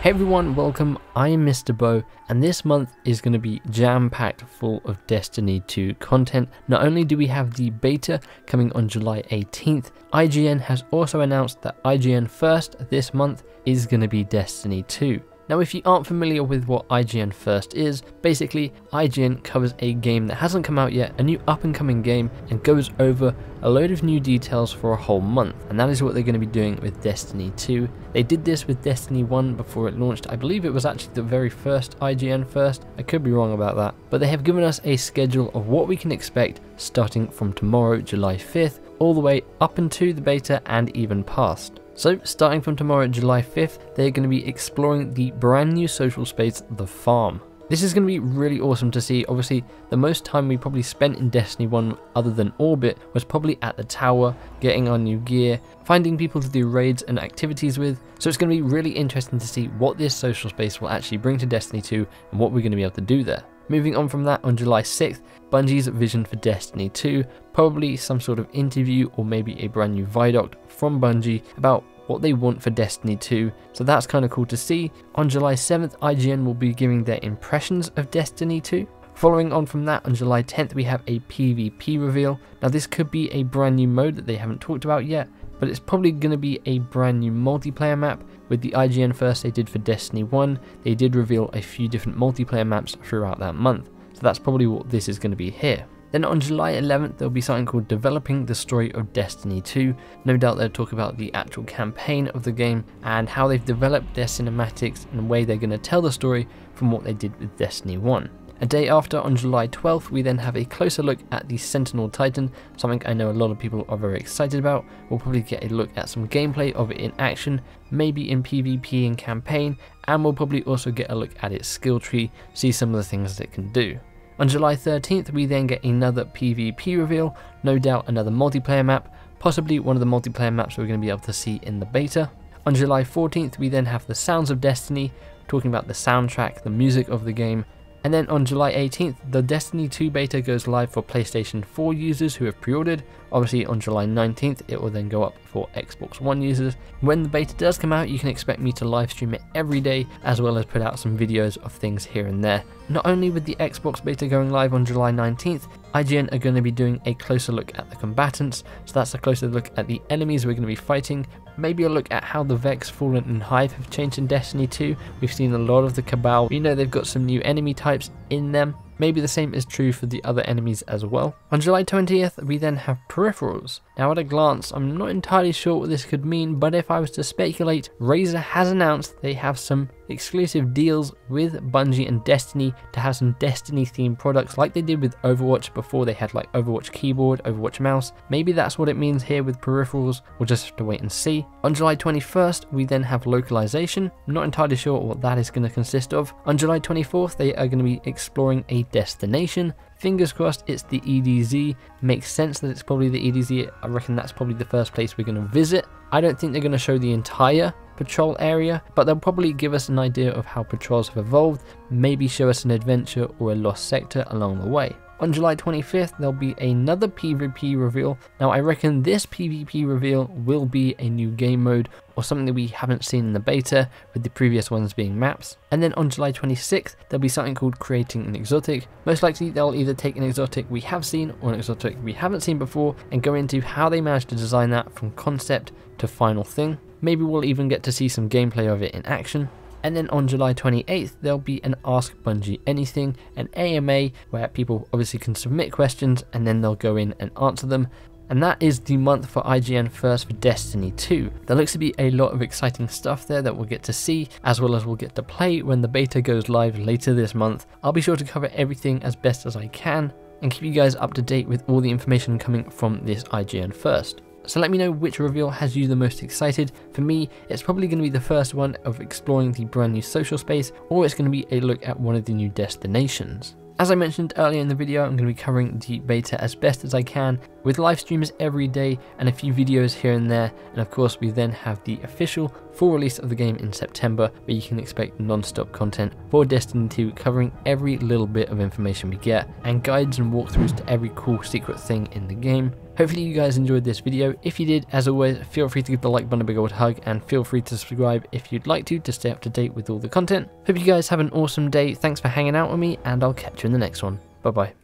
Hey everyone, welcome. I am MisterBo, and this month is going to be jam-packed full of Destiny 2 content. Not only do we have the beta coming on July 18th, IGN has also announced that IGN First this month is going to be Destiny 2. Now, if you aren't familiar with what IGN First is, basically IGN covers a game that hasn't come out yet, a new up-and-coming game, and goes over a load of new details for a whole month, and that is what they're going to be doing with Destiny 2. They did this with Destiny 1 before it launched. I believe it was actually the very first IGN First. I could be wrong about that, but they have given us a schedule of what we can expect starting from tomorrow, July 5th, all the way up into the beta and even past. So, starting from tomorrow, July 5th, they're going to be exploring the brand new social space, The Farm. This is going to be really awesome to see. Obviously, the most time we probably spent in Destiny 1 other than Orbit was probably at the tower, getting our new gear, finding people to do raids and activities with. So it's going to be really interesting to see what this social space will actually bring to Destiny 2 and what we're going to be able to do there. Moving on from that, on July 6th, Bungie's vision for Destiny 2, probably some sort of interview or maybe a brand new viaduct from Bungie about what they want for Destiny 2, so that's kind of cool to see. On July 7th, IGN will be giving their impressions of Destiny 2. Following on from that, on July 10th, we have a PvP reveal. Now this could be a brand new mode that they haven't talked about yet, but it's probably going to be a brand new multiplayer map. With the IGN First they did for Destiny 1, they did reveal a few different multiplayer maps throughout that month, so that's probably what this is going to be here. Then on July 11th, there'll be something called Developing the Story of Destiny 2. No doubt they'll talk about the actual campaign of the game and how they've developed their cinematics and the way they're going to tell the story from what they did with Destiny 1. A day after, on July 12th, we then have a closer look at the Sentinel Titan, something I know a lot of people are very excited about. We'll probably get a look at some gameplay of it in action, maybe in PvP and campaign, and we'll probably also get a look at its skill tree, see some of the things that it can do. On July 13th, we then get another PvP reveal, no doubt another multiplayer map, possibly one of the multiplayer maps we're going to be able to see in the beta. On July 14th, we then have the Sounds of Destiny, talking about the soundtrack, the music of the game. And then on July 18th, the Destiny 2 beta goes live for PlayStation 4 users who have pre-ordered. Obviously on July 19th, it will then go up for Xbox One users. When the beta does come out, you can expect me to live stream it every day, as well as put out some videos of things here and there. Not only with the Xbox beta going live on July 19th, IGN are going to be doing a closer look at the combatants, so that's a closer look at the enemies we're going to be fighting, maybe a look at how the Vex, Fallen and Hive have changed in Destiny 2. We've seen a lot of the Cabal, you know, they've got some new enemy types in them. Maybe the same is true for the other enemies as well. On July 20th, we then have peripherals. Now at a glance, I'm not entirely sure what this could mean, but if I was to speculate, Razer has announced they have some exclusive deals with Bungie and Destiny to have some Destiny themed products like they did with Overwatch before. They had like Overwatch keyboard, Overwatch mouse. Maybe that's what it means here with peripherals. We'll just have to wait and see. On July 21st, we then have localization. I'm not entirely sure what that is going to consist of. On July 24th, they are going to be exploring a destination. Fingers crossed it's the EDZ. Makes sense that it's probably the EDZ. I reckon that's probably the first place we're going to visit. I don't think they're going to show the entire patrol area, but they'll probably give us an idea of how patrols have evolved, maybe show us an adventure or a lost sector along the way. On July 25th, there'll be another PvP reveal. Now, I reckon this PvP reveal will be a new game mode or something that we haven't seen in the beta, with the previous ones being maps. And then on July 26th, there'll be something called Creating an Exotic. Most likely, they'll either take an exotic we have seen or an exotic we haven't seen before and go into how they managed to design that from concept to final thing. Maybe we'll even get to see some gameplay of it in action. And then on July 28th, there'll be an Ask Bungie Anything, an AMA, where people obviously can submit questions and then they'll go in and answer them. And that is the month for IGN First for Destiny 2. There looks to be a lot of exciting stuff there that we'll get to see, as well as we'll get to play when the beta goes live later this month. I'll be sure to cover everything as best as I can and keep you guys up to date with all the information coming from this IGN First. So let me know which reveal has you the most excited. For me, it's probably going to be the first one of exploring the brand new social space, or it's going to be a look at one of the new destinations. As I mentioned earlier in the video, I'm going to be covering the beta as best as I can, with live streams every day and a few videos here and there, and of course we then have the official full release of the game in September, where you can expect non-stop content for Destiny 2, covering every little bit of information we get, and guides and walkthroughs to every cool secret thing in the game. Hopefully you guys enjoyed this video. If you did, as always, feel free to give the like button a big old hug, and feel free to subscribe if you'd like to stay up to date with all the content. Hope you guys have an awesome day. Thanks for hanging out with me, and I'll catch you in the next one. Bye bye.